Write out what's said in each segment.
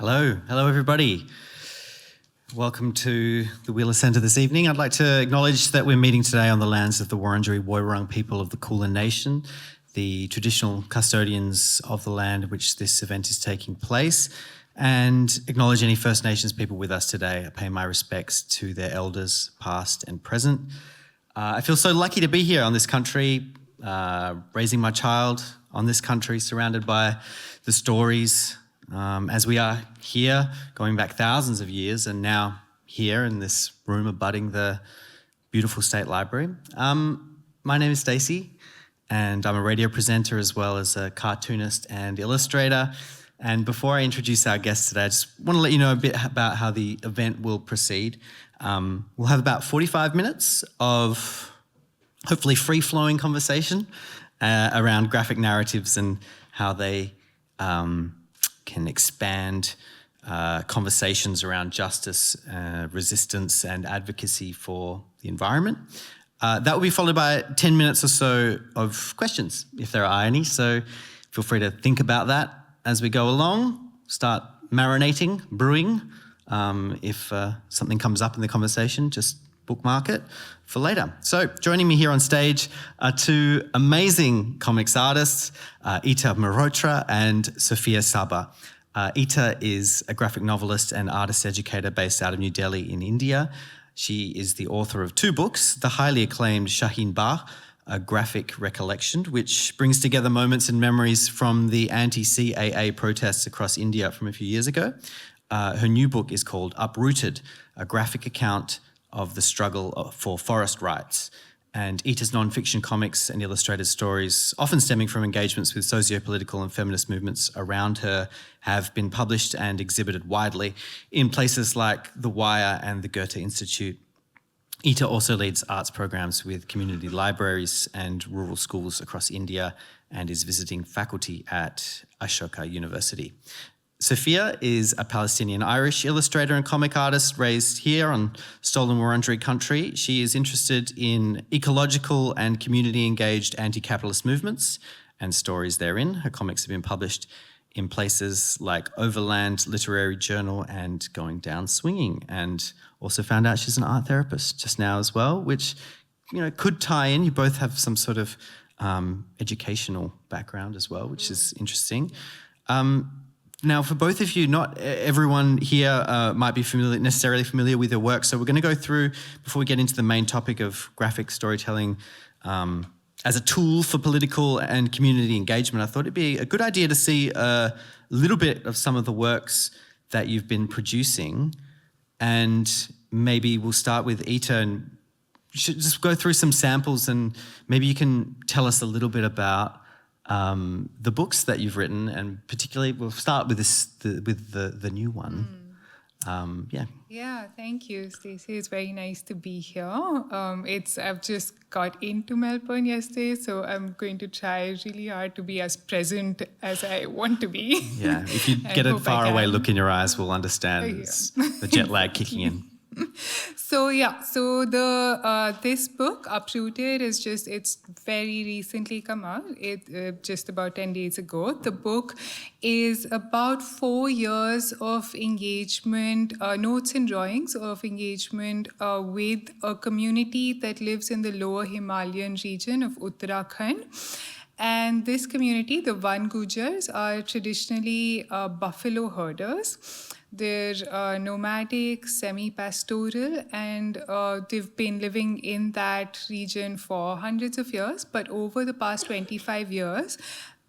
Hello everybody. Welcome to the Wheeler Centre this evening. I'd like to acknowledge that we're meeting today on the lands of the Wurundjeri Woiwurrung people of the Kulin Nation, the traditional custodians of the land in which this event is taking place, and acknowledge any First Nations people with us today. I pay my respects to their elders, past and present. I feel so lucky to be here on this country, raising my child on this country, surrounded by the stories, as we are here, going back thousands of years, and now here in this room abutting the beautiful State Library. My name is Stacy, and I'm a radio presenter as well as a cartoonist and illustrator. And before I introduce our guest today, I just want to let you know a bit about how the event will proceed. We'll have about 45 minutes of hopefully free-flowing conversation around graphic narratives and how they can expand conversations around justice, resistance and advocacy for the environment. That will be followed by 10 minutes or so of questions, if there are any. So feel free to think about that as we go along. Start marinating, brewing. If something comes up in the conversation, just bookmark it for later. So joining me here on stage are two amazing comics artists, Ita Mehrotra and Sofia Sabbagh. Ita is a graphic novelist and artist educator based out of New Delhi in India. She is the author of two books, the highly acclaimed Shaheen Bagh, a graphic recollection, which brings together moments and memories from the anti-CAA protests across India from a few years ago. Her new book is called Uprooted, a graphic account of the struggle for forest rights. And Ita's non-fiction comics and illustrated stories, often stemming from engagements with socio-political and feminist movements around her, have been published and exhibited widely in places like The Wire and the Goethe Institute. Ita also leads arts programs with community libraries and rural schools across India and is visiting faculty at Ashoka University. Sofia is a Palestinian-Irish illustrator and comic artist raised here on stolen Wurundjeri country. She is interested in ecological and community-engaged anti-capitalist movements and stories therein. Her comics have been published in places like Overland Literary Journal and Going Down Swinging, and also found out she's an art therapist just now as well, which could tie in. You both have some sort of educational background as well, which is interesting. Now, for both of you, not everyone here might be necessarily familiar with your work, so we're going to go through, before we get into the main topic of graphic storytelling as a tool for political and community engagement, I thought it'd be a good idea to see a little bit of some of the works that you've been producing, and maybe we'll start with Ita, and you should just go through some samples, and maybe you can tell us a little bit about the books that you've written, and particularly we'll start with the new one. Yeah, thank you, Stacey. It's very nice to be here. I've just got into Melbourne yesterday, so I'm going to try really hard to be as present as I want to be. Yeah, if you get a faraway look in your eyes, we'll understand it's the jet lag kicking in. So this book, Uprooted, it's very recently come out. Just about 10 days ago. The book is about 4 years of engagement, notes and drawings of engagement with a community that lives in the lower Himalayan region of Uttarakhand. And this community, the Van Gujars, are traditionally buffalo herders. They're nomadic, semi-pastoral, and they've been living in that region for hundreds of years. But over the past 25 years,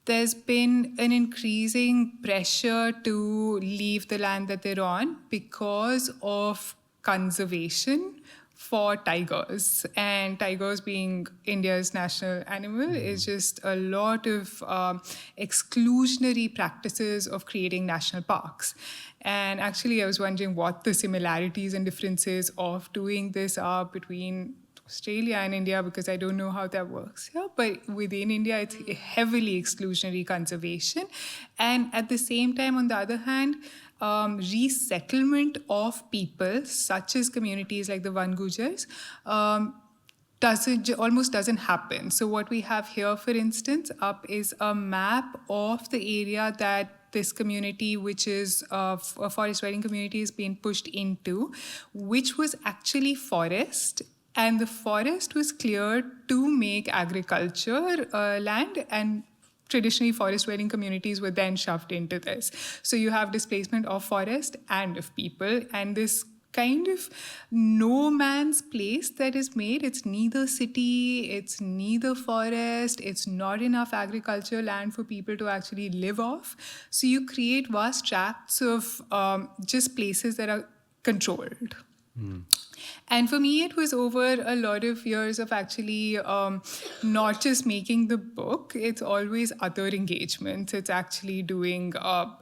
there's been an increasing pressure to leave the land that they're on because of conservation for tigers. And tigers being India's national animal is just a lot of exclusionary practices of creating national parks. And actually, I was wondering what the similarities and differences of doing this are between Australia and India, because I don't know how that works here. But within India, it's heavily exclusionary conservation. And at the same time, on the other hand, resettlement of people, such as communities like the Van Gujars, almost doesn't happen. So what we have here, for instance, up is a map of the area that this community, which is a forest dwelling community, is being pushed into, which was actually forest. And the forest was cleared to make agriculture land, and traditionally forest dwelling communities were then shoved into this. So you have displacement of forest and of people, and this kind of no man's place that is made. It's neither city, it's neither forest, it's not enough agricultural land for people to actually live off. So you create vast tracts of just places that are controlled. And for me, it was over a lot of years of actually not just making the book. It's always other engagements. It's actually doing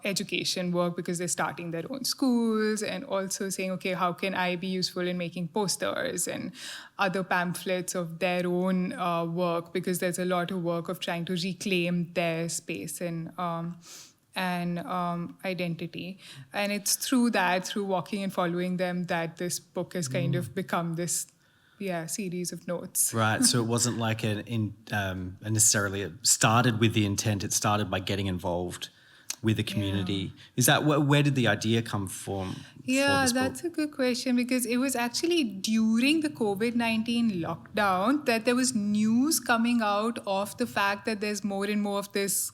education work because they're starting their own schools, and also saying, okay, how can I be useful in making posters and other pamphlets of their own work, because there's a lot of work of trying to reclaim their space and identity. And it's through walking and following them, that this book has kind of become this series of notes. Right, so it wasn't like necessarily it started with the intent, it started by getting involved with the community. Is that where did the idea come from? Yeah, that's a good question, because it was actually during the COVID-19 lockdown that there was news coming out of the fact that there's more and more of this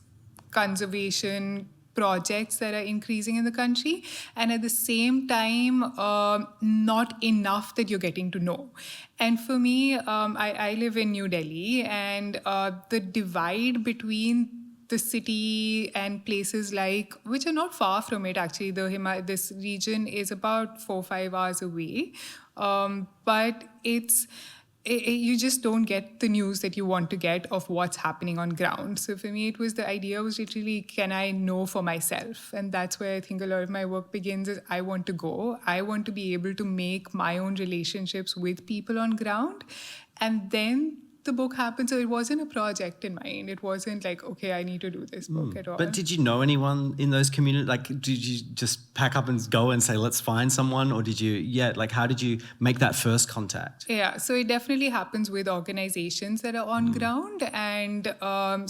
conservation projects that are increasing in the country, and at the same time not enough that you're getting to know. And for me, I live in New Delhi, and the divide between the city and places which are not far from it, actually, this region is about 4 or 5 hours away, but you just don't get the news that you want to get of what's happening on ground. So for me, the idea was literally, can I know for myself? And that's where I think a lot of my work begins, is I want to go. I want to be able to make my own relationships with people on ground. And then the book happened. So it wasn't a project in mind. It wasn't like, okay, I need to do this book at all. But did you know anyone in those communities? Like, did you just pack up and go and say, let's find someone? Or did you, how did you make that first contact? Yeah, so it definitely happens with organizations that are on ground. And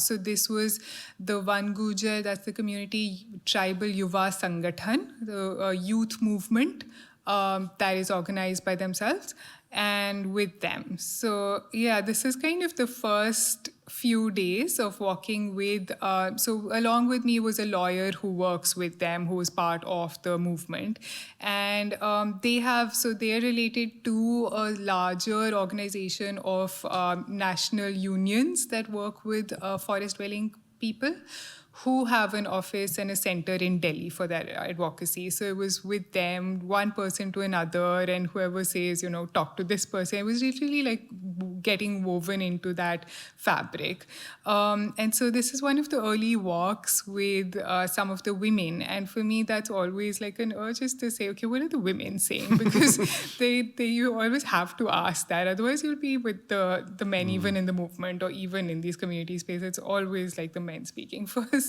so this was the Van Gujar, that's the community tribal Yuva Sangathan, the youth movement that is organized by themselves and with them. So yeah, this is kind of the first few days of walking with, so along with me was a lawyer who works with them, who is part of the movement. And they're related to a larger organization of national unions that work with forest dwelling people, who have an office and a center in Delhi for their advocacy. So it was with them, one person to another, and whoever says, talk to this person. It was literally like getting woven into that fabric. And so this is one of the early walks with some of the women. And for me, that's always like an urge is to say, okay, what are the women saying? Because you always have to ask that. Otherwise, you'll be with the men, even in the movement or even in these community spaces. It's always like the men speaking first.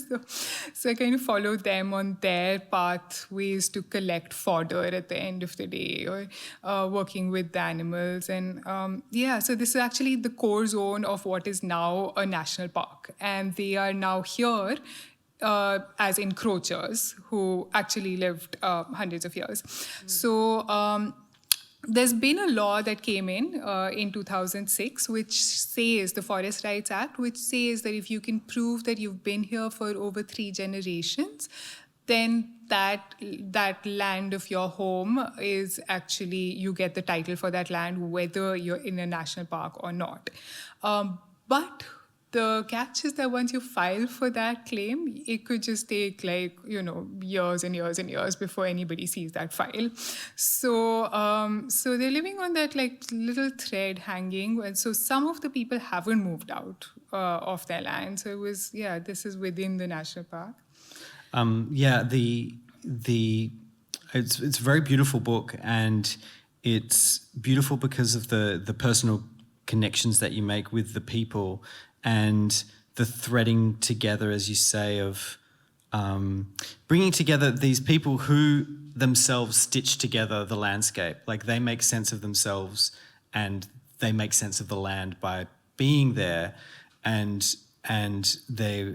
So I kind of follow them on their pathways to collect fodder at the end of the day, or working with the animals. And so this is actually the core zone of what is now a national park. And they are now here as encroachers who actually lived hundreds of years. So there's been a law that came in 2006, which says, the Forest Rights Act, which says that if you can prove that you've been here for over 3 generations, then that land of your home is actually, you get the title for that land, whether you're in a national park or not. But the catch is that once you file for that claim, it could just take years and years and years before anybody sees that file. So they're living on that little thread hanging. And so some of the people haven't moved out of their land. So it was, this is within the national park. It's a very beautiful book, and it's beautiful because of the personal connections that you make with the people, and the threading together, as you say, of bringing together these people who themselves stitch together the landscape. Like, they make sense of themselves and they make sense of the land by being there, and they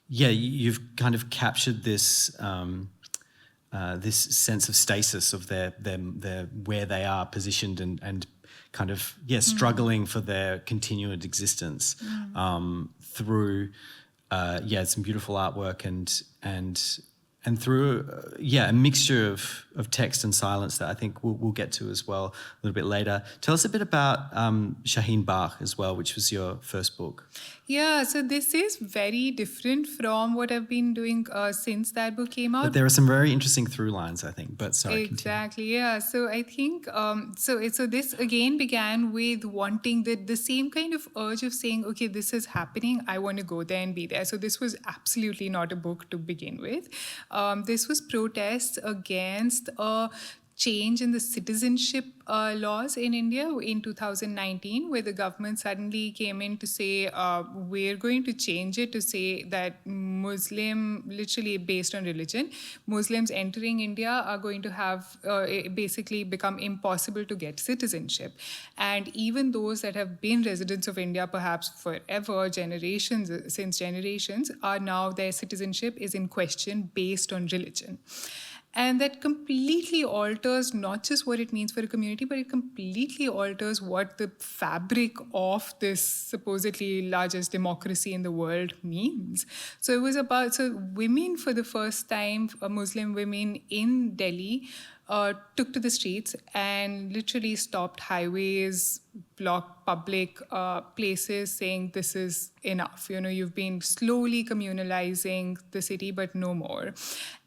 you've kind of captured this this sense of stasis of their where they are positioned and kind of struggling for their continued existence through some beautiful artwork and through a mixture of text and silence that I think we'll get to as well a little bit later. Tell us a bit about Shaheen Bach as well, which was your first book. Yeah, so this is very different from what I've been doing since that book came out. But there are some very interesting through lines, I think. But sorry, exactly, continue. Yeah. So I think so this again began with wanting the same kind of urge of saying, okay, this is happening. I want to go there and be there. So this was absolutely not a book to begin with. This was protests against change in the citizenship laws in India in 2019, where the government suddenly came in to say, we're going to change it to say that Muslim, literally based on religion, Muslims entering India are going to have basically become impossible to get citizenship. And even those that have been residents of India perhaps forever, since generations, are now their citizenship is in question based on religion. And that completely alters not just what it means for a community, but it completely alters what the fabric of this supposedly largest democracy in the world means. So it was about, women for the first time, Muslim women in Delhi, took to the streets and literally stopped highways, blocked public places, saying this is enough. You've been slowly communalizing the city, but no more.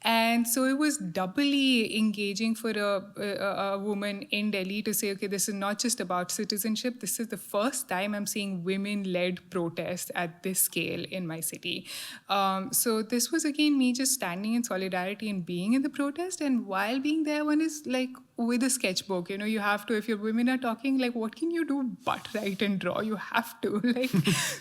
And so it was doubly engaging for a woman in Delhi to say, okay, this is not just about citizenship. This is the first time I'm seeing women-led protests at this scale in my city. So this was, again, me just standing in solidarity and being in the protest. And while being there, one is like, with a sketchbook, you have to, if your women are talking, like, what can you do but write and draw? You have to,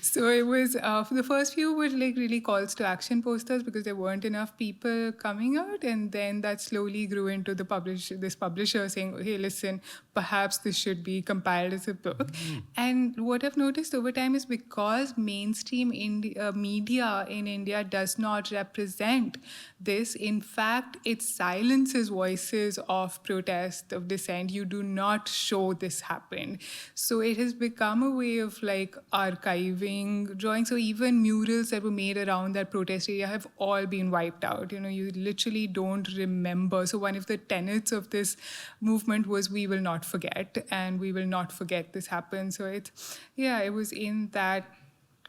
so it was, for the first few were like really calls to action posters because there weren't enough people coming out. And then that slowly grew into this publisher saying, hey, listen, perhaps this should be compiled as a book. Mm-hmm. And what I've noticed over time is because mainstream media in India does not represent this, in fact, it silences voices of protest, of dissent. You do not show this happened. So it has become a way of like archiving drawing. So even murals that were made around that protest area have all been wiped out. You literally don't remember. So one of the tenets of this movement was we will not forget, and we will not forget this happened. So it was in that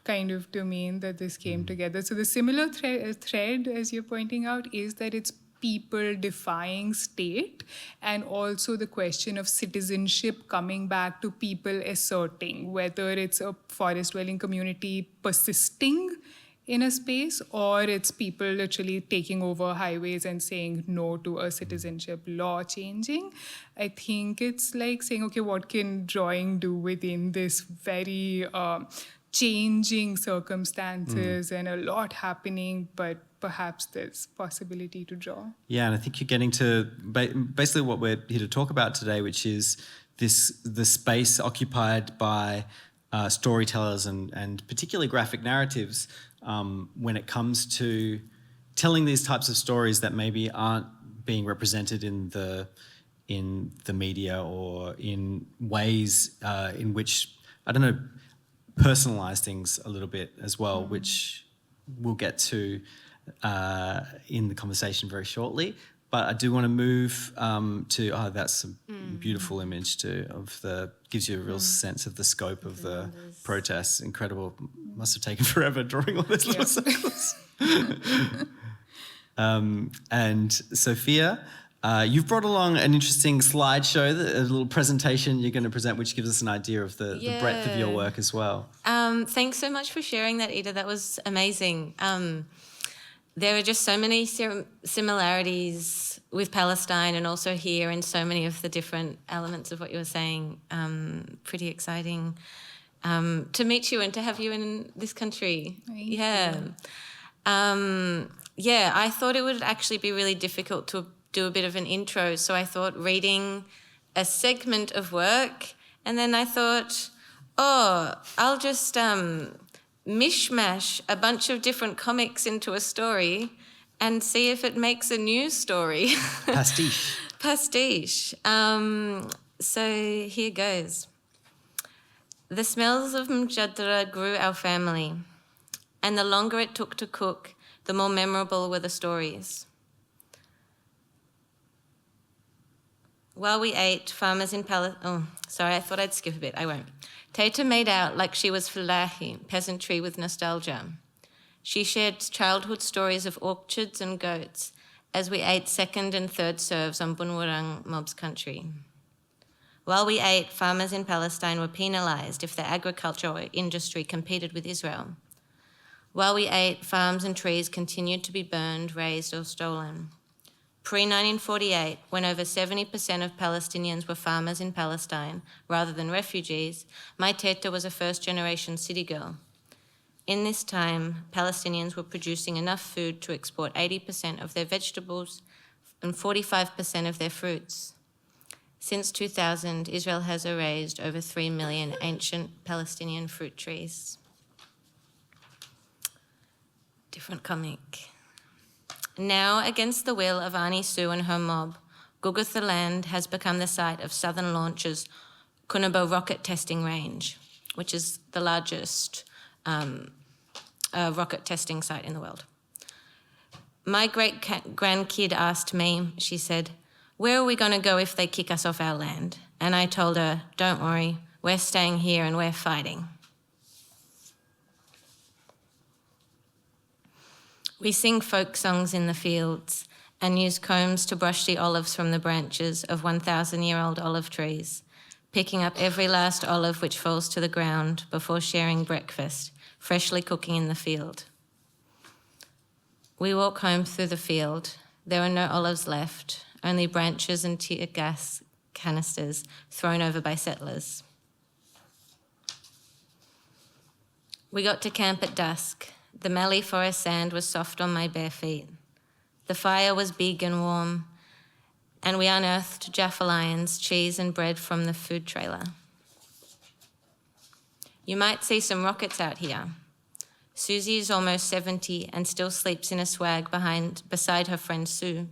kind of domain that this came together. So the similar thread, as you're pointing out, is that it's people defying state, and also the question of citizenship coming back to people asserting whether it's a forest-dwelling community persisting in a space or it's people literally taking over highways and saying no to a citizenship law changing. I think it's like saying, okay, what can drawing do within this very changing circumstances and a lot happening, but perhaps there's possibility to draw. Yeah, and I think you're getting to basically what we're here to talk about today, which is the space occupied by storytellers and particularly graphic narratives when it comes to telling these types of stories that maybe aren't being represented in the media or in ways in which, I don't know, personalize things a little bit as well, which we'll get to in the conversation very shortly. But I do want to move to, that's a beautiful image too, gives you a real sense of the scope of the protests. Incredible. Must have taken forever drawing all those little circles. And Sophia, you've brought along an interesting slideshow, a little presentation you're going to present, which gives us an idea of the breadth of your work as well. Thanks so much for sharing that, Ita. That was amazing. There are just so many similarities with Palestine and also here in so many of the different elements of what you were saying. Pretty exciting to meet you and to have you in this country. Thank you. I thought it would actually be really difficult to do a bit of an intro, so I thought reading a segment of work, and then I thought, I'll just mishmash a bunch of different comics into a story and see if it makes a new story. Pastiche. Pastiche. So here goes. The smells of mjadra grew our family, and the longer it took to cook, the more memorable were the stories. While we ate, farmers in Palestine... Oh, sorry, I thought I'd skip a bit. I won't. Tata made out like she was falahi, peasantry with nostalgia. She shared childhood stories of orchards and goats as we ate second and third serves on Bunwurrung mob's country. While we ate, farmers in Palestine were penalised if their agriculture or industry competed with Israel. While we ate, farms and trees continued to be burned, razed or stolen. Pre-1948, when over 70% of Palestinians were farmers in Palestine rather than refugees, my teta was a first-generation city girl. In this time, Palestinians were producing enough food to export 80% of their vegetables and 45% of their fruits. Since 2000, Israel has erased over 3 million ancient Palestinian fruit trees. Different comic. Now, against the will of Ani Sue and her mob, Gugutha land has become the site of Southern Launch's Kunabo rocket testing range, which is the largest rocket testing site in the world. My great-grandkid asked me, she said, "Where are we going to go if they kick us off our land?" And I told her, "Don't worry, we're staying here and we're fighting." We sing folk songs in the fields and use combs to brush the olives from the branches of 1,000-year-old olive trees, picking up every last olive which falls to the ground before sharing breakfast, freshly cooking in the field. We walk home through the field. There are no olives left, only branches and tear gas canisters thrown over by settlers. We got to camp at dusk. The mallee forest sand was soft on my bare feet. The fire was big and warm, and we unearthed Jaffa lions, cheese and bread from the food trailer. You might see some rockets out here. Susie is almost 70 and still sleeps in a swag beside her friend Sue.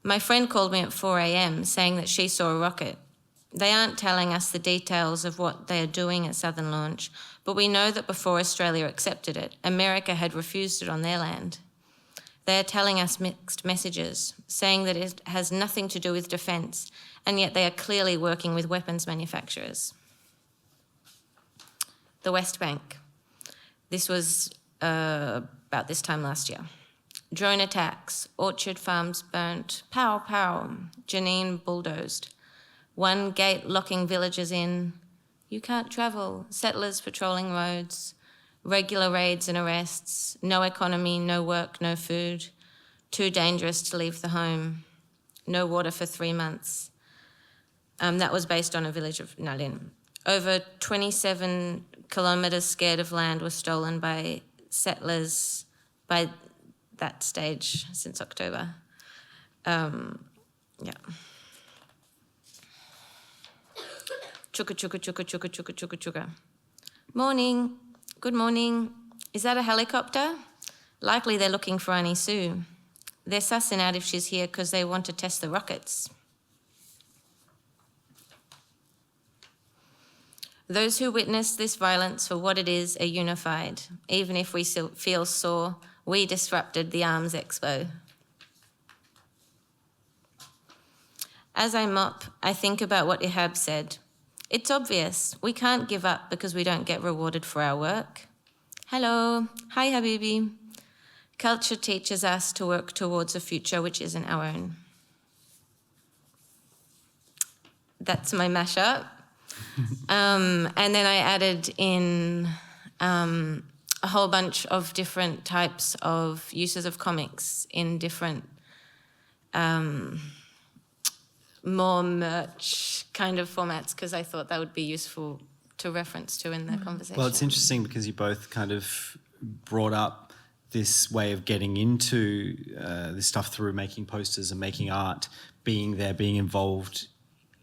My friend called me at 4 a.m. saying that she saw a rocket. They aren't telling us the details of what they are doing at Southern Launch, but we know that before Australia accepted it, America had refused it on their land. They are telling us mixed messages, saying that it has nothing to do with defence, and yet they are clearly working with weapons manufacturers. The West Bank. This was about this time last year. Drone attacks, orchard farms burnt, pow, pow, Janine bulldozed. One gate locking villagers in. You can't travel, settlers patrolling roads, regular raids and arrests, no economy, no work, no food, too dangerous to leave the home, no water for 3 months. That was based on a village of Nalin. Over 27 kilometres scared of land was stolen by settlers by that stage since October. Yeah. Chuka, chuka, chuka, chuka, chuka, chuka, chuka. Morning. Good morning. Is that a helicopter? Likely they're looking for Annie Sue. They're sussing out if she's here because they want to test the rockets. Those who witness this violence for what it is are unified. Even if we feel sore, we disrupted the Arms Expo. As I mop, I think about what Ihab said. It's obvious. We can't give up because we don't get rewarded for our work. Hello. Hi, Habibi. Culture teaches us to work towards a future which isn't our own. That's my mashup. And then I added in a whole bunch of different types of uses of comics in different more merch kind of formats because I thought that would be useful to reference to in the conversation. Well, it's interesting because you both kind of brought up this way of getting into this stuff through making posters and making art, being there, being involved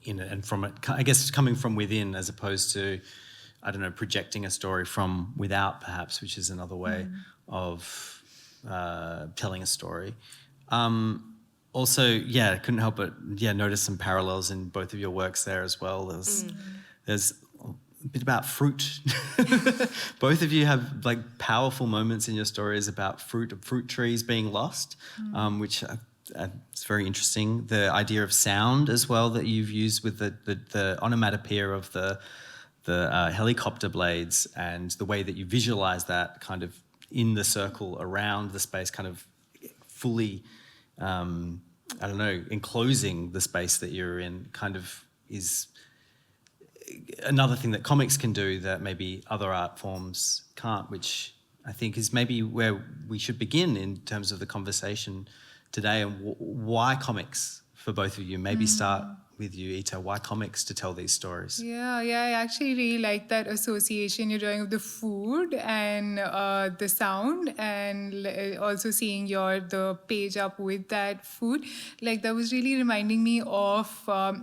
in it, and from it, I guess, coming from within as opposed to I don't know, projecting a story from without, perhaps, which is another way of telling a story. Also, I couldn't help but notice some parallels in both of your works there as well. There's a bit about fruit. Both of you have like powerful moments in your stories about fruit trees being lost, which it's very interesting. The idea of sound as well that you've used with the onomatopoeia of the helicopter blades, and the way that you visualize that kind of in the circle around the space, kind of fully, enclosing the space that you're in, kind of is another thing that comics can do that maybe other art forms can't, which I think is maybe where we should begin in terms of the conversation today. And why comics for both of you? Maybe start with you, Ita. Why comics to tell these stories? Yeah, I actually really like that association you're drawing of the food and the sound, and also seeing the page up with that food. Like, that was really reminding me of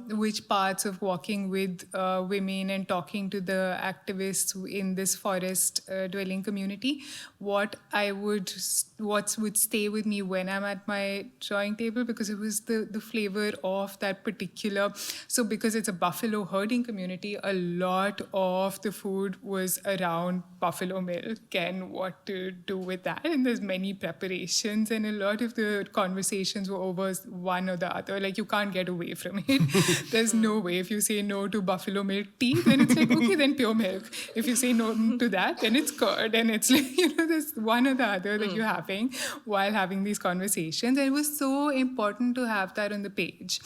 which parts of walking with women and talking to the activists in this forest dwelling community, what would stay with me when I'm at my drawing table, because it was the flavor of that particular. So because it's a buffalo herding community, a lot of the food was around buffalo milk and what to do with that. And there's many preparations, and a lot of the conversations were over one or the other. Like, you can't get away from it. There's no way. If you say no to buffalo milk tea, then it's like, okay, then pure milk. If you say no to that, then it's curd. And it's like, there's one or the other that you're having while having these conversations. And it was so important to have that on the page,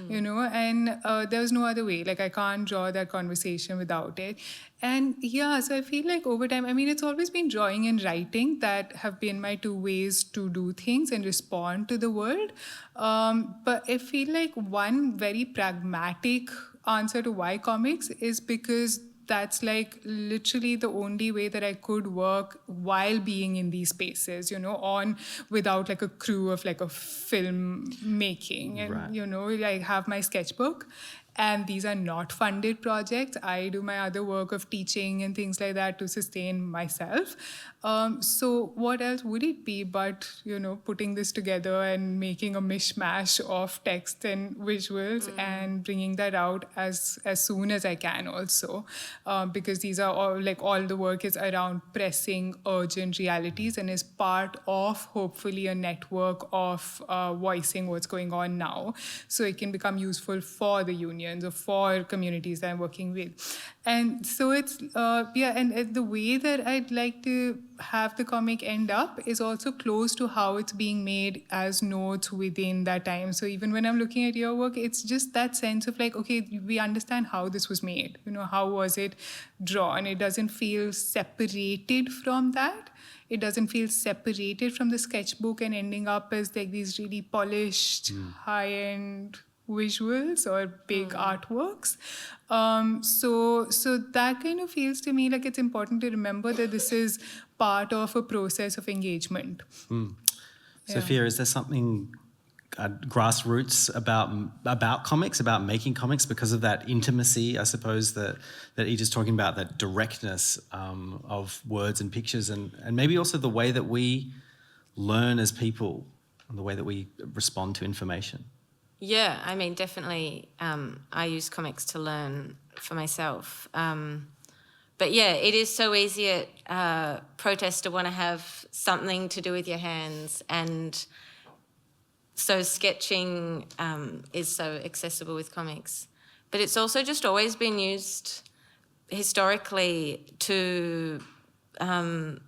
and there was no other way. Like, I can't draw that conversation without it. And so I feel like over time, I mean, it's always been drawing and writing that have been my two ways to do things and respond to the world. But I feel like one very pragmatic answer to why comics is because that's like literally the only way that I could work while being in these spaces, without like a crew of like a film making. And, Right. I have my sketchbook, and these are not funded projects. I do my other work of teaching and things like that to sustain myself. So what else would it be but, putting this together and making a mishmash of text and visuals and bringing that out as soon as I can also. Because these are all the work is around pressing urgent realities and is part of hopefully a network of voicing what's going on now. So it can become useful for the unions or for communities that I'm working with. And so it's, and the way that I'd like to have the comic end up is also close to how it's being made as notes within that time. So even when I'm looking at your work, it's just that sense of like, okay, we understand how this was made. How was it drawn? It doesn't feel separated from that. It doesn't feel separated from the sketchbook and ending up as like these really polished, high-end visuals or big artworks. So that kind of feels to me like it's important to remember that this is part of a process of engagement. Sophia, is there something grassroots about comics, about making comics, because of that intimacy, I suppose, that Ita's talking about, that directness of words and pictures, and maybe also the way that we learn as people and the way that we respond to information? Yeah, I mean, definitely I use comics to learn for myself. But yeah, it is so easy at protest to want to have something to do with your hands, and so sketching is so accessible with comics. But it's also just always been used historically to kind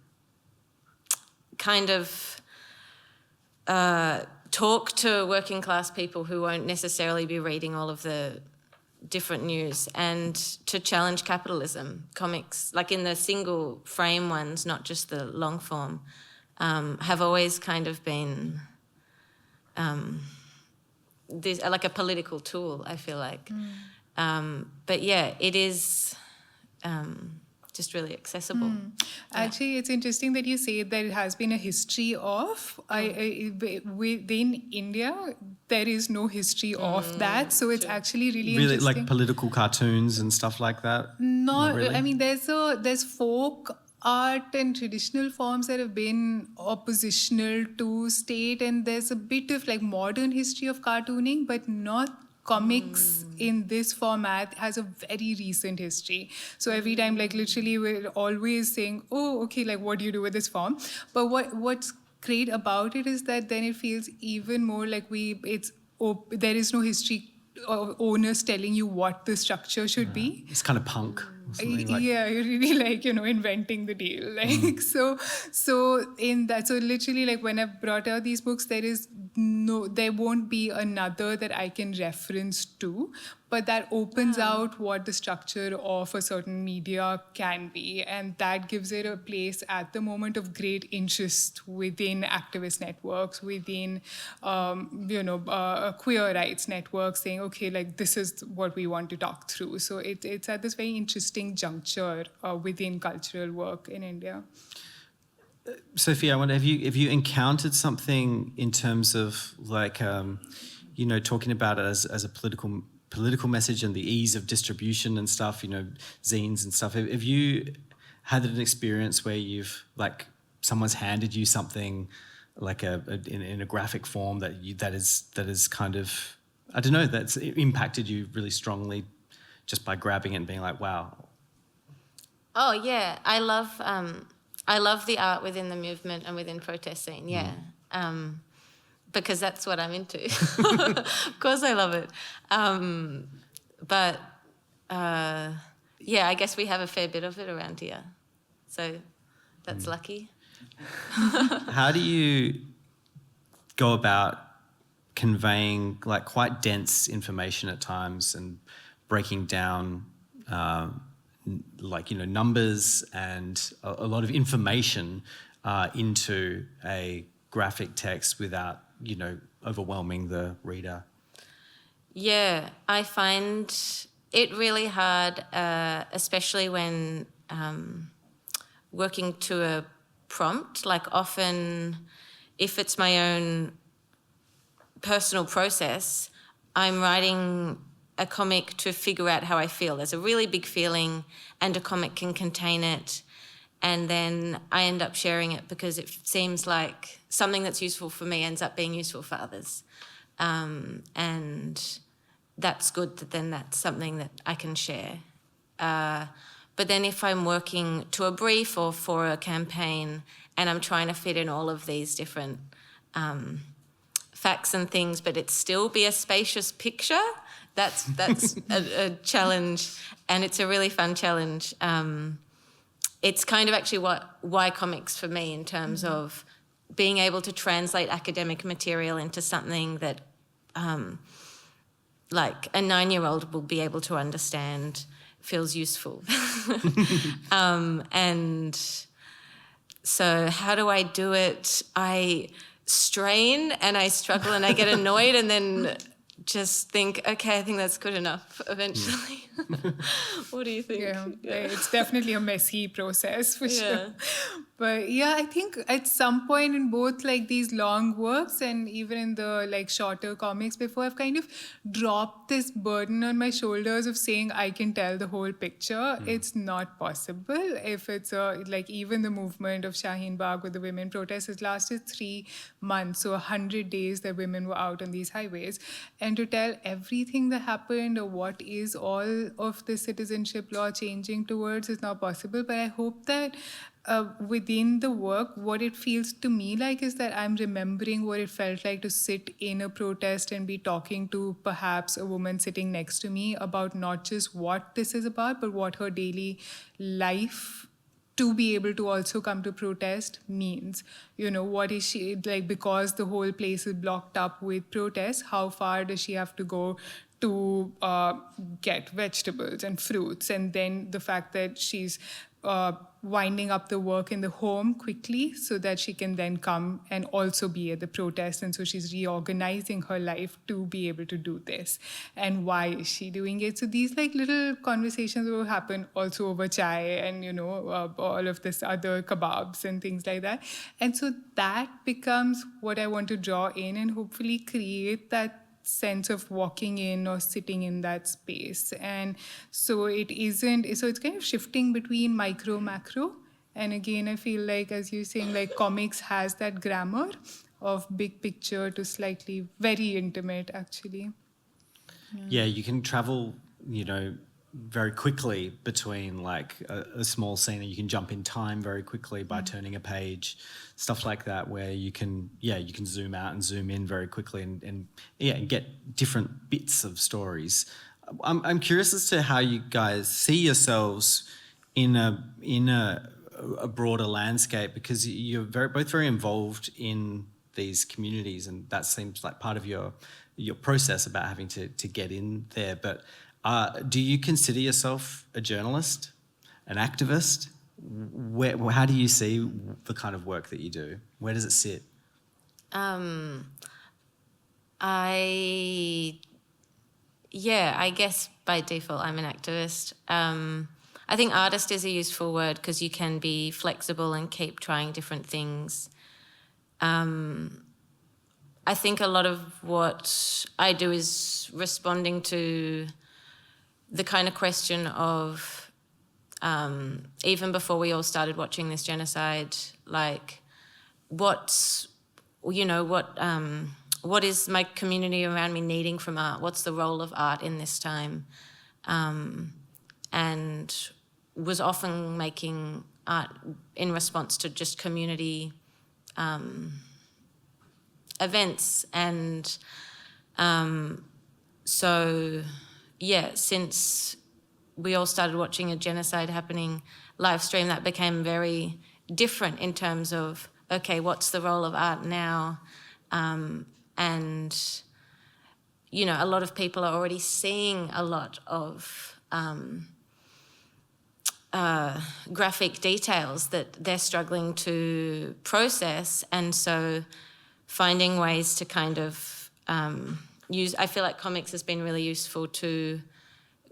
of talk to working class people who won't necessarily be reading all of the different news, and to challenge capitalism. Comics, like in the single frame ones, not just the long form, have always kind of been this, like a political tool, I feel like. But yeah, it is just really accessible. Actually, it's interesting that you say that it has been a history of. Within India, there is no history of that, so it's actually really interesting. Like political cartoons and stuff like that? Not really? I mean, there's folk art and traditional forms that have been oppositional to state, and there's a bit of like modern history of cartooning, but not comics in this format has a very recent history. So every time, like literally, we're always saying, "Oh, okay, like what do you do with this form?" But what's great about it is that then it feels even more like there is no history owners telling you what the structure should be. It's kind of punk. Or something like. Yeah, you're really like, inventing the deal. Like, so in that, so literally like when I've brought out these books, there won't be another that I can reference to, but that opens out what the structure of a certain media can be. And that gives it a place at the moment of great interest within activist networks, within, queer rights networks saying, okay, like this is what we want to talk through. So it's at this very interesting juncture within cultural work in India. Sophia, I wonder, have you encountered something in terms of like, talking about it as a political message and the ease of distribution and stuff, zines and stuff. Have you had an experience where you've like someone's handed you something like in a graphic form that is kind of, I don't know, that's impacted you really strongly just by grabbing it and being like, wow. Oh yeah, I love the art within the movement and within protest scene. Yeah. Because that's what I'm into. Of course I love it. I guess we have a fair bit of it around here. So that's lucky. How do you go about conveying like quite dense information at times and breaking down numbers and a lot of information into a graphic text without overwhelming the reader? Yeah, I find it really hard, especially when working to a prompt. Like often, if it's my own personal process, I'm writing a comic to figure out how I feel. There's a really big feeling and a comic can contain it. And then I end up sharing it because it seems like something that's useful for me ends up being useful for others. And that's good that then that's something that I can share. But then if I'm working to a brief or for a campaign and I'm trying to fit in all of these different facts and things, but it still be a spacious picture, that's a challenge, and it's a really fun challenge. It's kind of actually why comics for me, in terms of being able to translate academic material into something that like a 9-year-old will be able to understand, feels useful. And so how do I do it? I strain and I struggle and I get annoyed and then just think, okay, I think that's good enough eventually. What do you think? Yeah, it's definitely a messy process for sure. But yeah, I think at some point in both like these long works and even in the like shorter comics before, I've kind of dropped this burden on my shoulders of saying I can tell the whole picture. It's not possible. If it's like even the movement of Shaheen Bagh with the women protests, it lasted 3 months, so 100 days that women were out on these highways. And to tell everything that happened or what is all of the citizenship law changing towards is not possible. But I hope that within the work, what it feels to me like is that I'm remembering what it felt like to sit in a protest and be talking to perhaps a woman sitting next to me about not just what this is about, but what her daily life to be able to also come to protest means. What is she, like, because the whole place is blocked up with protests, how far does she have to go to get vegetables and fruits? And then the fact that she's winding up the work in the home quickly so that she can then come and also be at the protest. And so she's reorganizing her life to be able to do this. And why is she doing it? So these like little conversations will happen also over chai and, all of this other kebabs and things like that. And so that becomes what I want to draw in and hopefully create that sense of walking in or sitting in that space. And so it's kind of shifting between micro macro, and again I feel like, as you're saying, like comics has that grammar of big picture to slightly very intimate actually. Yeah, you can travel, very quickly between like a small scene, and you can jump in time very quickly by turning a page, stuff like that, where you can zoom out and zoom in very quickly and get different bits of stories. I'm curious as to how you guys see yourselves in a broader landscape, because you're both very involved in these communities, and that seems like part of your process about having to get in there. But do you consider yourself a journalist, an activist? How do you see the kind of work that you do? Where does it sit? I guess by default I'm an activist. I think artist is a useful word because you can be flexible and keep trying different things. I think a lot of what I do is responding to the kind of question of, even before we all started watching this genocide, like what is my community around me needing from art? What's the role of art in this time? And was often making art in response to just community events. And since we all started watching a genocide happening live stream, that became very different in terms of, okay, what's the role of art now? And, a lot of people are already seeing a lot of graphic details that they're struggling to process. And so finding ways to kind of I feel like comics has been really useful to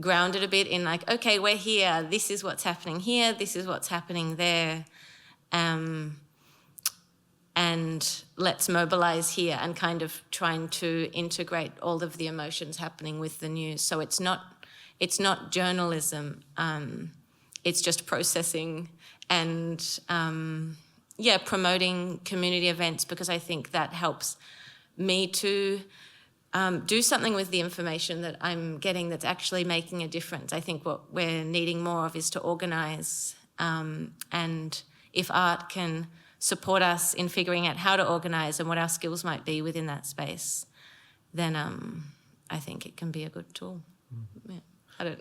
ground it a bit in like, okay, we're here, this is what's happening here, this is what's happening there. And let's mobilise here, and kind of trying to integrate all of the emotions happening with the news. So it's not journalism, it's just processing and promoting community events, because I think that helps me to do something with the information that I'm getting that's actually making a difference. I think what we're needing more of is to organise, and if art can support us in figuring out how to organise and what our skills might be within that space, then I think it can be a good tool. Yeah.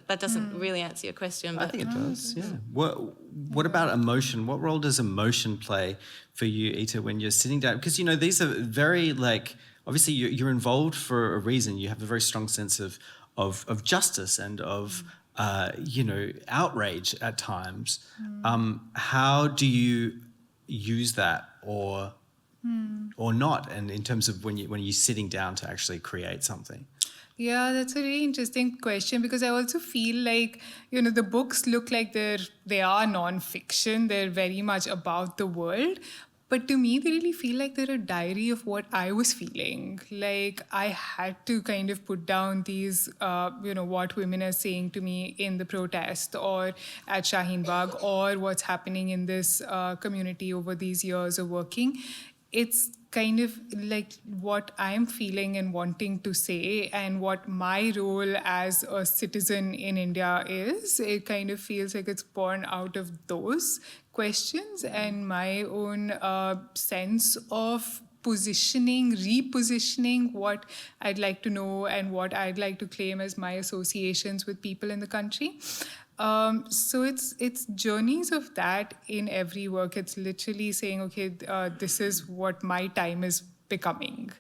That doesn't really answer your question, but I think it does. Yeah. What about emotion? What role does emotion play for you, Ita, when you're sitting down? Because these are very obviously you're involved for a reason. You have a very strong sense of justice and of outrage at times. How do you use that or not? And in terms of when you're sitting down to actually create something. Yeah, that's a really interesting question, because I also feel like, the books look like they are non-fiction. They're very much about the world. But to me, they really feel like they're a diary of what I was feeling. Like I had to kind of put down these, what women are saying to me in the protest or at Shaheen Bagh, or what's happening in this community over these years of working. It's kind of like what I'm feeling and wanting to say, and what my role as a citizen in India is. It kind of feels like it's born out of those questions and my own sense of repositioning what I'd like to know and what I'd like to claim as my associations with people in the country. So it's journeys of that in every work. It's literally saying, okay, this is what my time is becoming.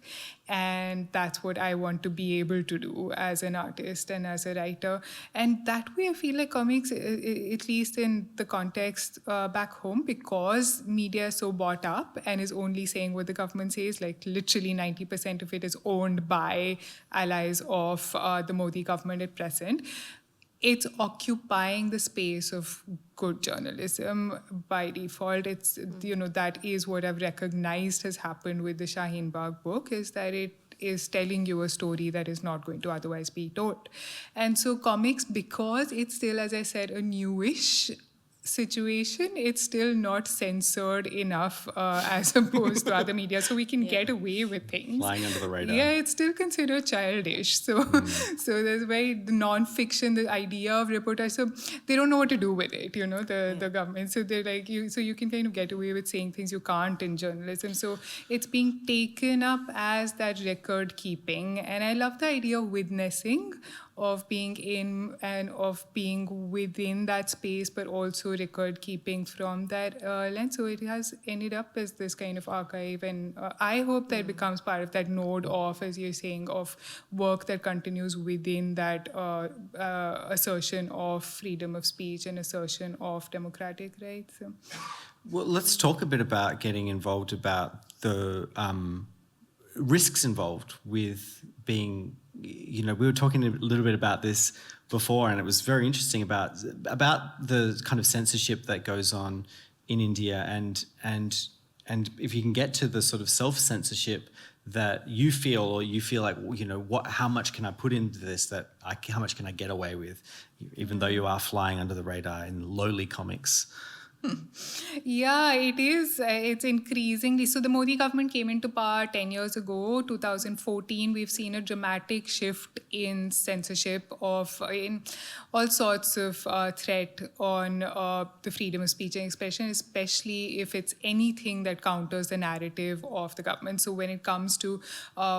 And that's what I want to be able to do as an artist and as a writer. And that way I feel like comics, at least in the context back home, because media is so bought up and is only saying what the government says, like literally 90% of it is owned by allies of the Modi government at present. It's occupying the space of good journalism by default. It's, that is what I've recognized has happened with the Shaheen Bagh book, is that it is telling you a story that is not going to otherwise be told. And so comics, because it's still, as I said, a newish situation, it's still not censored enough as opposed to other media, so we can get away with things. Flying under the radar. Yeah, it's still considered childish. So, so there's the non-fiction, the idea of reportage. So they don't know what to do with it, the government. So they're like, you can kind of get away with saying things you can't in journalism. So it's being taken up as that record keeping, and I love the idea of witnessing, of being in and of being within that space, but also record keeping from that lens. So it has ended up as this kind of archive, and I hope that it becomes part of that node of, as you're saying, of work that continues within that assertion of freedom of speech and assertion of democratic rights. So. Well, let's talk a bit about getting involved, about the risks involved with being, we were talking a little bit about this before, and it was very interesting about the kind of censorship that goes on in India, and if you can get to the sort of self-censorship that you feel like, how much can I put into this, how much can I get away with, even though you are flying under the radar in lowly comics. Yeah, it is. It's increasingly. So the Modi government came into power 10 years ago, 2014. We've seen a dramatic shift in censorship in all sorts of threat on the freedom of speech and expression, especially if it's anything that counters the narrative of the government. So when it comes to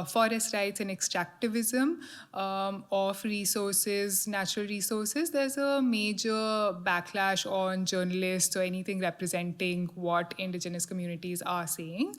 forest rights and extractivism of resources, natural resources, there's a major backlash on journalists or anything representing what indigenous communities are saying.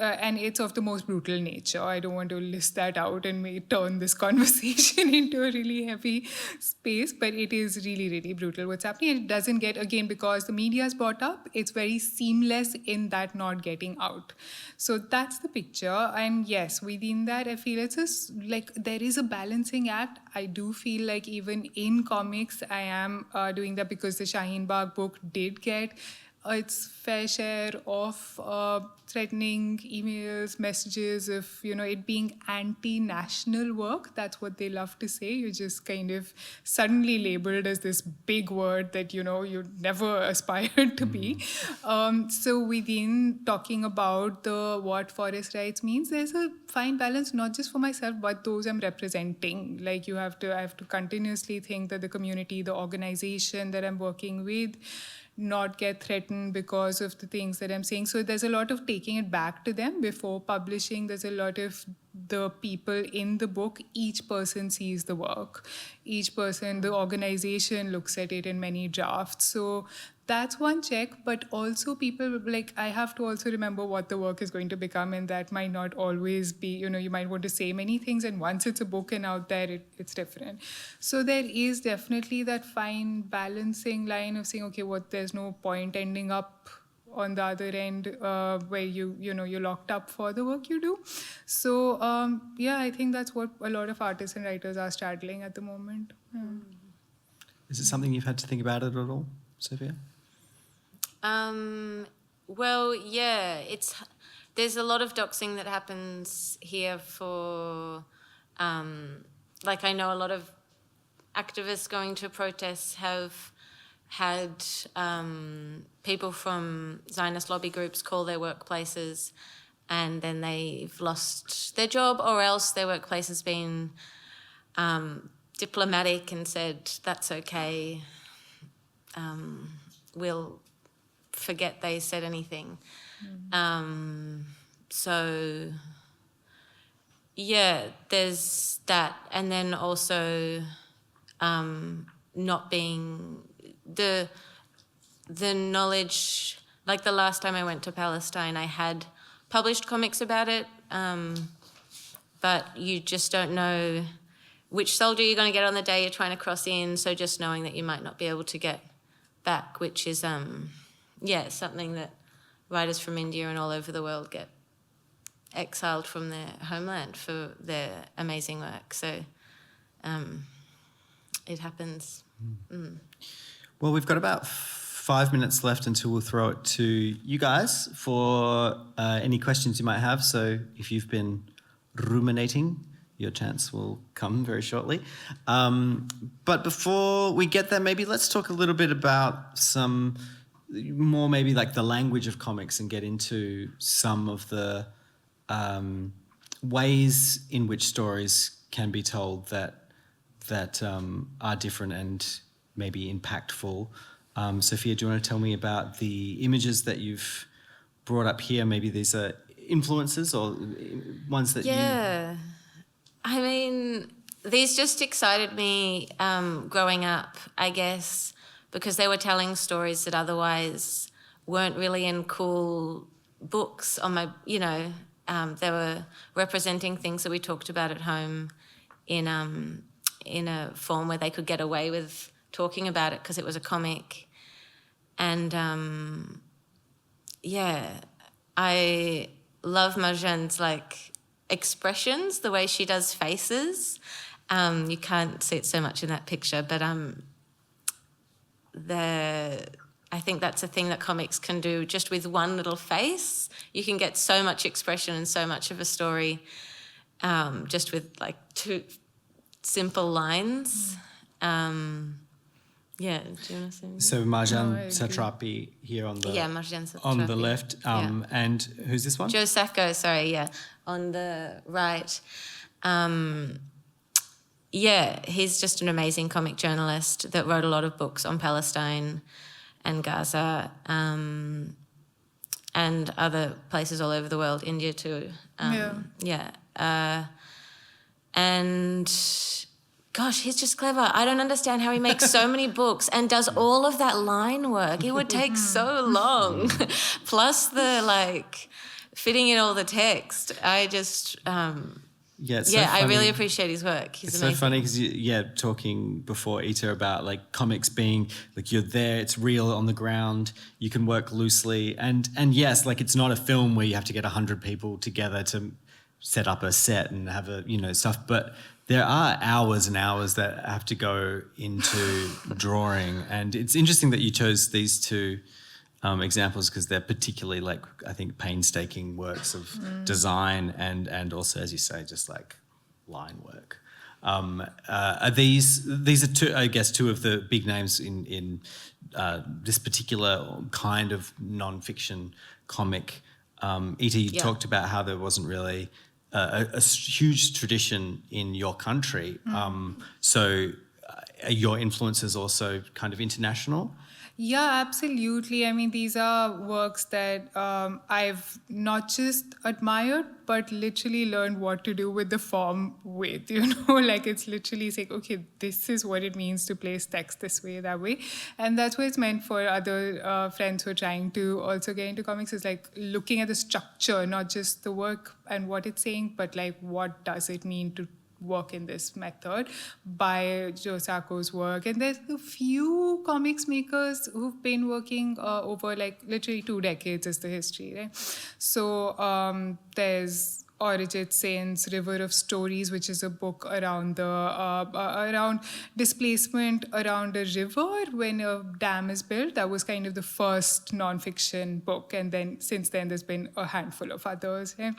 And it's of the most brutal nature. I don't want to list that out and may turn this conversation into a really heavy space, but it is really, really brutal what's happening. And it doesn't get, again, because the media is brought up, it's very seamless in that not getting out. So that's the picture. And yes, within that, I feel it's like there is a balancing act. I do feel like even in comics, I am doing that, because the Shaheen Bagh book did get its fair share of threatening emails, messages of, it being anti-national work. That's what they love to say. You're just kind of suddenly labeled as this big word that, you never aspired to be. So within talking about what forest rights means, there's a fine balance, not just for myself, but those I'm representing. Like I have to continuously think that the community, the organization that I'm working with, not get threatened because of the things that I'm saying. So there's a lot of taking it back to them before publishing. There's a lot of the people in the book, each person sees the work. Each person, the organization looks at it in many drafts. So that's one check, but also people, I have to also remember what the work is going to become, and that might not always be, you might want to say many things, and once it's a book and out there, it's different. So there is definitely that fine balancing line of saying, okay, there's no point ending up on the other end where you're locked up for the work you do. So I think that's what a lot of artists and writers are straddling at the moment. Yeah. Is it something you've had to think about it at all, Sophia? Well, yeah, there's a lot of doxing that happens here for, I know a lot of activists going to protests have had people from Zionist lobby groups call their workplaces, and then they've lost their job, or else their workplace has been diplomatic and said, that's okay, we'll forget they said anything. So yeah, there's that. And then also not being the knowledge, like the last time I went to Palestine, I had published comics about it, but you just don't know which soldier you're going to get on the day you're trying to cross in, so just knowing that you might not be able to get back, which is, something that writers from India and all over the world get exiled from their homeland for their amazing work. So it happens. Well, we've got about 5 minutes left until we'll throw it to you guys for any questions you might have. So if you've been ruminating, your chance will come very shortly. But before we get there, maybe let's talk a little bit about some more maybe like the language of comics and get into some of the ways in which stories can be told that are different and maybe impactful. Sophia, do you want to tell me about the images that you've brought up here? Maybe these are influences or ones that Yeah. I mean, these just excited me growing up, I guess, because they were telling stories that otherwise weren't really in cool books on my, they were representing things that we talked about at home in a form where they could get away with talking about it because it was a comic. And I love Marjane's expressions, the way she does faces. You can't see it so much in that picture, but I think that's a thing that comics can do. Just with one little face, you can get so much expression and so much of a story just with two simple lines. Do you want to say anything? So Marjane Satrapi here on the Marjane Satrapi on the left, and who's this one? Jo Sacco, on the right. He's just an amazing comic journalist that wrote a lot of books on Palestine and Gaza and other places all over the world, India too. And gosh, he's just clever. I don't understand how he makes so many books and does all of that line work. It would take so long. Plus the fitting in all the text. I just I really appreciate his work. He's it's amazing. so funny because talking before Ita about comics being you're there, it's real on the ground, you can work loosely, and yes, it's not a film where you have to get 100 people together to set up a set and have stuff, but there are hours and hours that have to go into drawing, and it's interesting that you chose these two examples because they're particularly I think painstaking works of design and also, as you say, just line work. Are these are two, I guess, two of the big names in this particular kind of non-fiction comic. Ita, you talked about how there wasn't really a huge tradition in your country. So are your influences also kind of international? Yeah, absolutely. I mean, these are works that I've not just admired, but literally learned what to do with the form with, it's literally saying, okay, this is what it means to place text this way, that way. And that's what it's meant for other friends who are trying to also get into comics, is looking at the structure, not just the work and what it's saying, but what does it mean to work in this method by Jo Sacco's work. And there's a few comics makers who've been working over literally 2 decades is the history, right? So there's Arijit Singh's River of Stories, which is a book around around displacement around a river when a dam is built. That was kind of the first non-fiction book, and then since then there's been a handful of others. Yeah?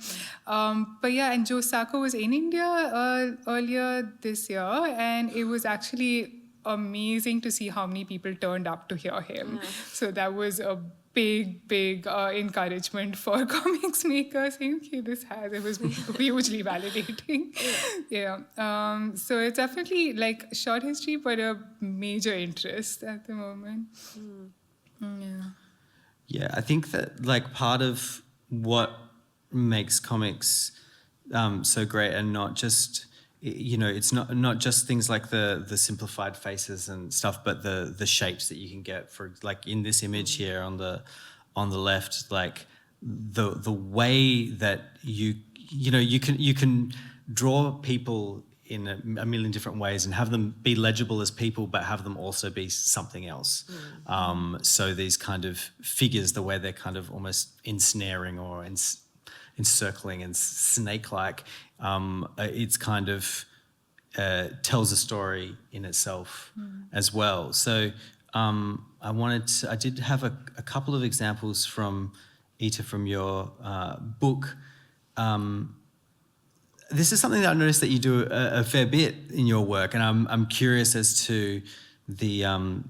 And Jo Sacco was in India earlier this year, and it was actually amazing to see how many people turned up to hear him. Yeah. So that was a big encouragement for comics makers. Okay, it was hugely validating. So it's definitely short history, but a major interest at the moment. I think that part of what makes comics so great, and not just it's not just things like the simplified faces and stuff, but the shapes that you can get for in this image here on the left, the way that you can draw people in a million different ways and have them be legible as people, but have them also be something else. So these kind of figures, the way they're kind of almost ensnaring or encircling and snake-like, it's kind of tells a story in itself as well. So I did have a couple of examples from Ita, from your book. This is something that I've noticed that you do a fair bit in your work, and I'm curious as to the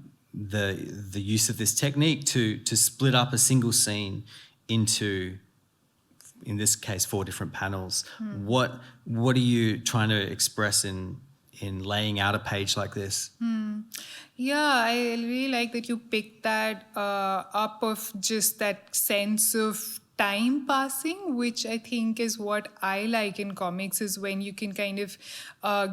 use of this technique to split up a single scene into, in this case, 4 different panels. What are you trying to express in laying out a page like this? Yeah, I really like that you picked that up, of just that sense of time passing, which I think is what I like in comics, is when you can kind of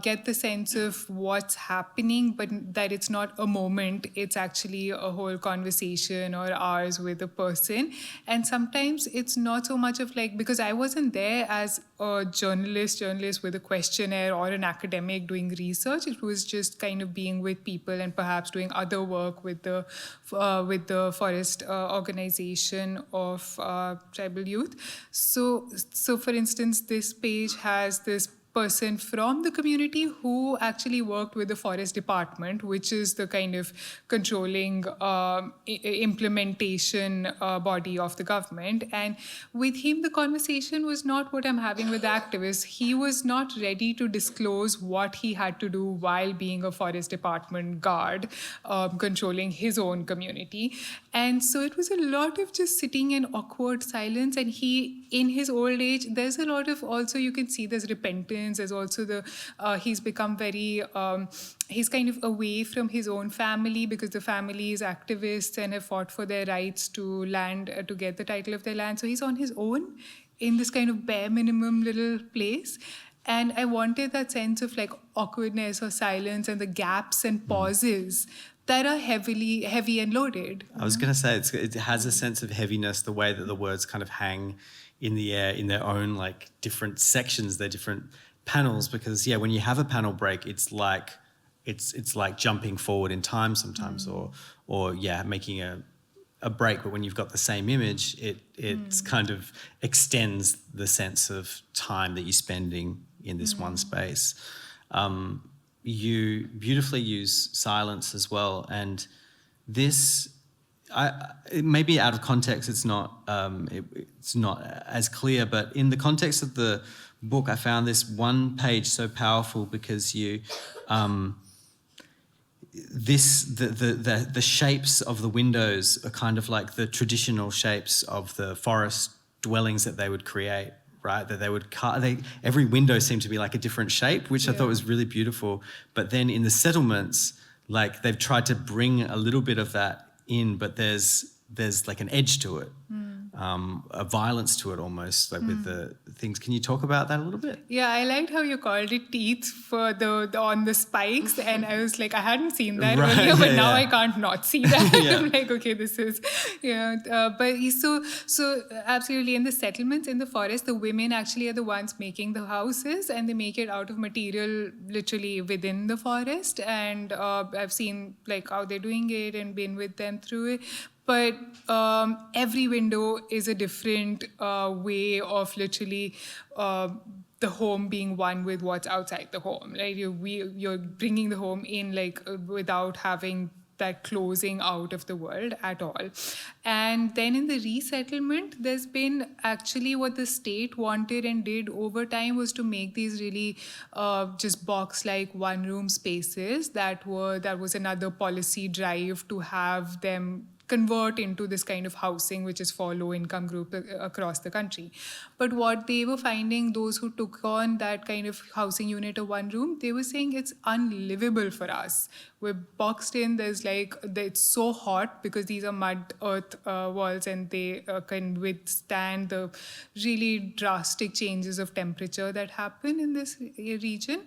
get the sense of what's happening, but that it's not a moment, it's actually a whole conversation or hours with a person. And sometimes it's not so much of like, because I wasn't there as a journalist with a questionnaire or an academic doing research. It was just kind of being with people and perhaps doing other work with the forest organization of tribal youth. So for instance, this page has this person from the community who actually worked with the forest department, which is the kind of controlling implementation body of the government. And with him, the conversation was not what I'm having with the activists. He was not ready to disclose what he had to do while being a forest department guard, controlling his own community. And so it was a lot of just sitting in awkward silence. And he, in his old age, there's a lot of, also you can see there's repentance. There's also he's become very, he's kind of away from his own family, because the family is activists and have fought for their rights to land, to get the title of their land. So he's on his own in this kind of bare minimum little place. And I wanted that sense of like awkwardness or silence and the gaps and pauses that are heavy and loaded. I was going to say, it has a sense of heaviness, the way that the words kind of hang in the air in their own like different sections, their different panels, because when you have a panel break, it's like jumping forward in time sometimes, or making a break. But when you've got the same image, it's kind of extends the sense of time that you're spending in this one space. You beautifully use silence as well, and this, it may be out of context. It's not as clear, but in the context of the book, I found this one page so powerful, because the shapes of the windows are kind of like the traditional shapes of the forest dwellings that they would create, right? That they would every window seemed to be like a different shape, which I thought was really beautiful. But then in the settlements, like they've tried to bring a little bit of that in, but there's like an edge to it. A violence to it almost, like with the things. Can you talk about that a little bit? Yeah, I liked how you called it teeth for the on the spikes, and I was like, I hadn't seen that earlier, but now I can't not see that. I'm like, okay, this is, but so absolutely. In the settlements in the forest, the women actually are the ones making the houses, and they make it out of material literally within the forest. And I've seen like how they're doing it and been with them through it. But every window is a different way of literally the home being one with what's outside the home, right? You're bringing the home in like without having that closing out of the world at all. And then in the resettlement, there's been actually what the state wanted and did over time was to make these really just box-like one-room spaces that was another policy drive to have them convert into this kind of housing, which is for low-income group across the country. But what they were finding, those who took on that kind of housing unit or one room, they were saying it's unlivable for us. We're boxed in. It's so hot because these are mud earth walls, and they can withstand the really drastic changes of temperature that happen in this region.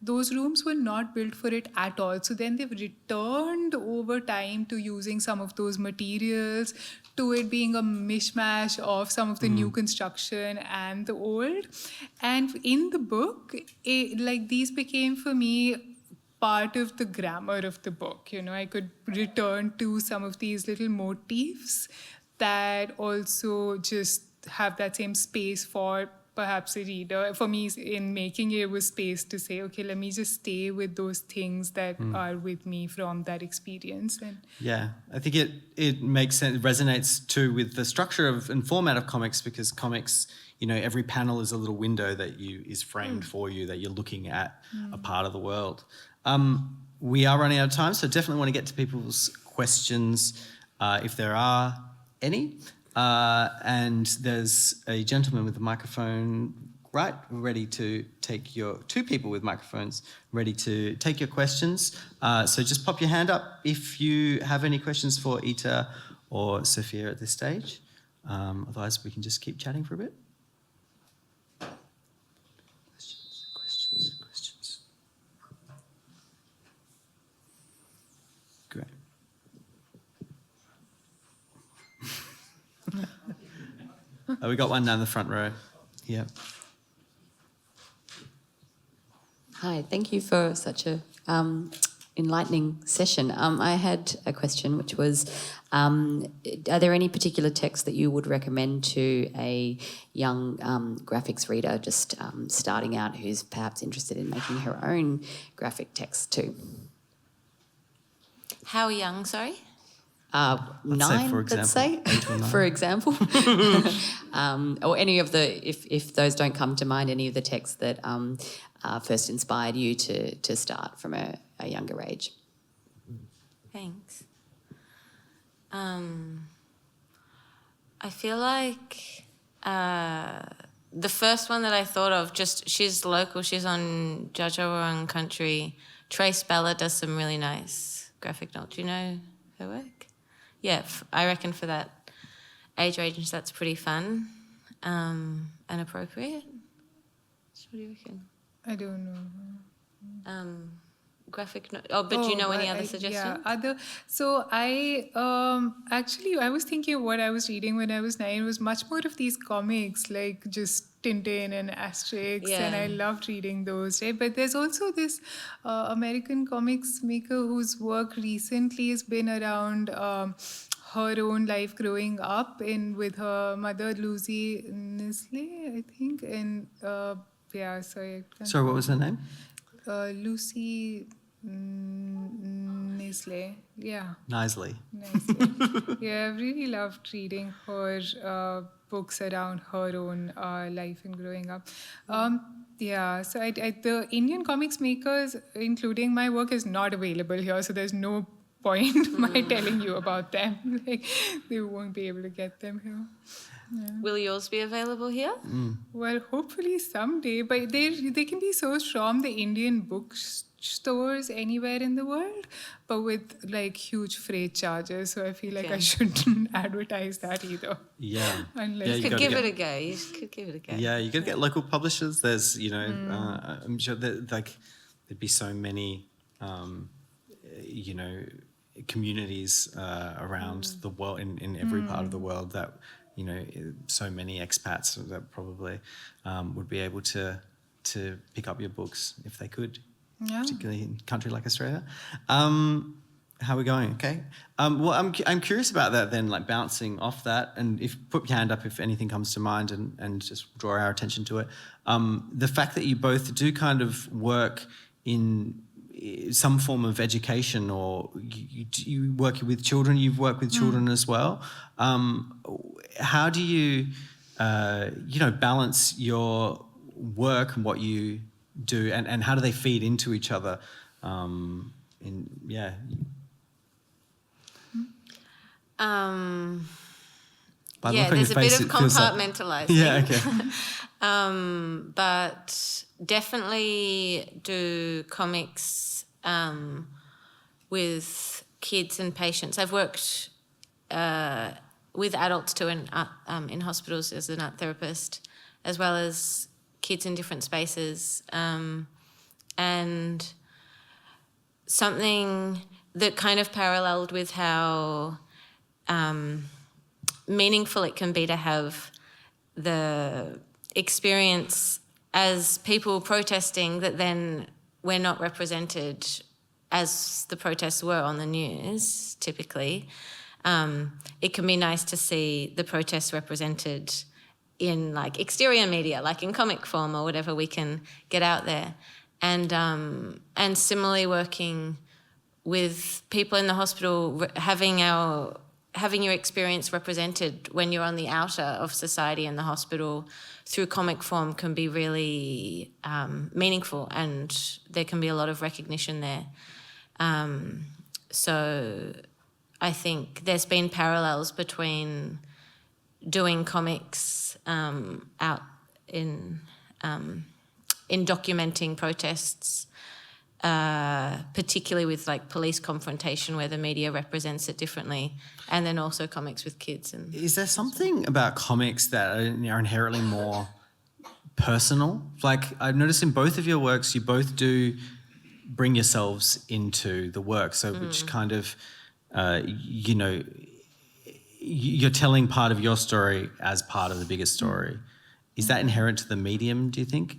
Those rooms were not built for it at all. So then they've returned over time to using some of those materials to it being a mishmash of some of the new construction and the old. And in the book, these became for me part of the grammar of the book. I could return to some of these little motifs that also just have that same space for perhaps a reader. For me, in making it was space to say, okay, let me just stay with those things that are with me from that experience. And yeah, I think it makes sense, it resonates too with the structure of and format of comics, because comics, every panel is a little window that is framed for you, that you're looking at a part of the world. We are running out of time, so definitely want to get to people's questions if there are any. And there's a gentleman with a microphone, right, ready to take two people with microphones ready to take your questions. So just pop your hand up if you have any questions for Ita or Sofia at this stage. Otherwise, we can just keep chatting for a bit. Questions. Great. We got one down the front row. Yeah. Hi, thank you for such a enlightening session. I had a question, which was, are there any particular texts that you would recommend to a young graphics reader just starting out who's perhaps interested in making her own graphic text too? How young, sorry? 9, let's say, 8 or 9. for example. Or any of the, if those don't come to mind, any of the texts that first inspired you to start from a younger age. Thanks. I feel like the first one that I thought of, she's local, she's on Jajawarang country. Trace Bella does some really nice graphic novels. Do you know her work? Yeah, I reckon for that age range, that's pretty fun and appropriate. So what do you reckon? I don't know. Graphic but do you know any other suggestions? Yeah, so I was thinking what I was reading when I was 9 was much more of these comics, like just Tintin and Asterix, and I loved reading those, right? But there's also this American comics maker whose work recently has been around her own life growing up with her mother, Lucy Nisley, I think, and sorry. Sorry, what was her name? Lucy Nisley, yeah. Nicely. Yeah, I've really loved reading her books around her own life and growing up. So the Indian comics makers, including my work, is not available here, so there's no point my telling you about them. Like, they won't be able to get them here. Yeah. Will yours be available here? Well, hopefully someday, but they can be sourced from the Indian bookstores anywhere in the world, but with like huge freight charges. So I feel like I shouldn't advertise that either. Yeah. Unless You could give it a go. You could give it a go. Yeah, you got to get local publishers. There's, I'm sure that there'd be so many, communities around the world in every part of the world that, so many expats that probably would be able to pick up your books if they could, particularly in a country like Australia. How are we going? Okay. Well, I'm curious about that then, like bouncing off that, and put your hand up if anything comes to mind, and just draw our attention to it. The fact that you both do kind of work in some form of education, or you work with children, you've worked with children as well. How do you, balance your work and what you do, and how do they feed into each other? There's a bit of compartmentalizing. Okay. But definitely do comics with kids and patients. I've worked with adults too in hospitals as an art therapist, as well as kids in different spaces. And something that kind of paralleled with how meaningful it can be to have the experience as people protesting that then we're not represented as the protests were on the news, typically. It can be nice to see the protests represented in like exterior media, like in comic form or whatever we can get out there. And similarly working with people in the hospital, having your experience represented when you're on the outer of society in the hospital through comic form can be really meaningful, and there can be a lot of recognition there. So I think there's been parallels between doing comics out in documenting protests, particularly with like police confrontation where the media represents it differently, and then also comics with kids. And is there something about comics that are inherently more personal? Like I've noticed in both of your works, you both do bring yourselves into the work, so which kind of, you're telling part of your story as part of the bigger story. Is that inherent to the medium, do you think?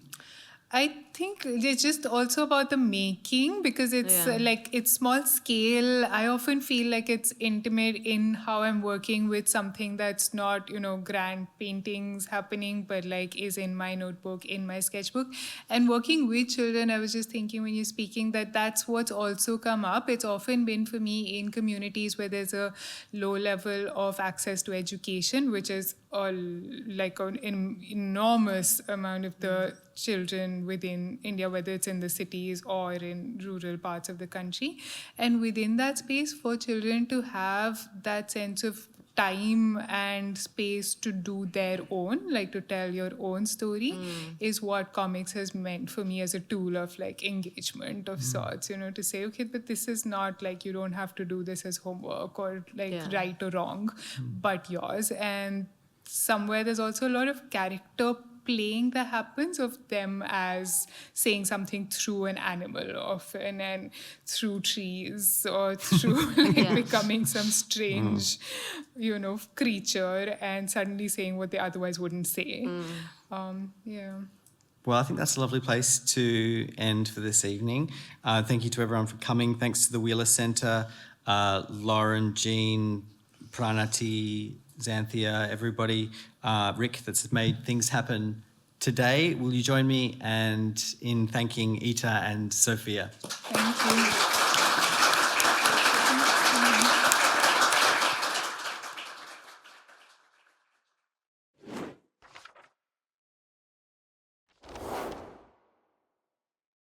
I think it's just also about the making, because it's like it's small scale. I often feel like it's intimate in how I'm working with something that's not, grand paintings happening, but like is in my notebook, in my sketchbook. And working with children, I was just thinking when you're speaking that's what's also come up. It's often been for me in communities where there's a low level of access to education, which is like an enormous amount of the children within India, whether it's in the cities or in rural parts of the country. And within that space, for children to have that sense of time and space to do their own, like to tell your own story, is what comics has meant for me as a tool of like engagement of sorts, to say, okay, but this is not like you don't have to do this as homework or like right or wrong, but yours. And somewhere there's also a lot of character playing that happens of them as saying something through an animal often, and through trees, or through becoming some strange, creature, and suddenly saying what they otherwise wouldn't say. Well, I think that's a lovely place to end for this evening. Thank you to everyone for coming. Thanks to the Wheeler Centre, Lauren, Jean, Pranati, Xanthia, everybody, Rick, that's made things happen today. Will you join me in thanking Ita and Sofia? Thank you.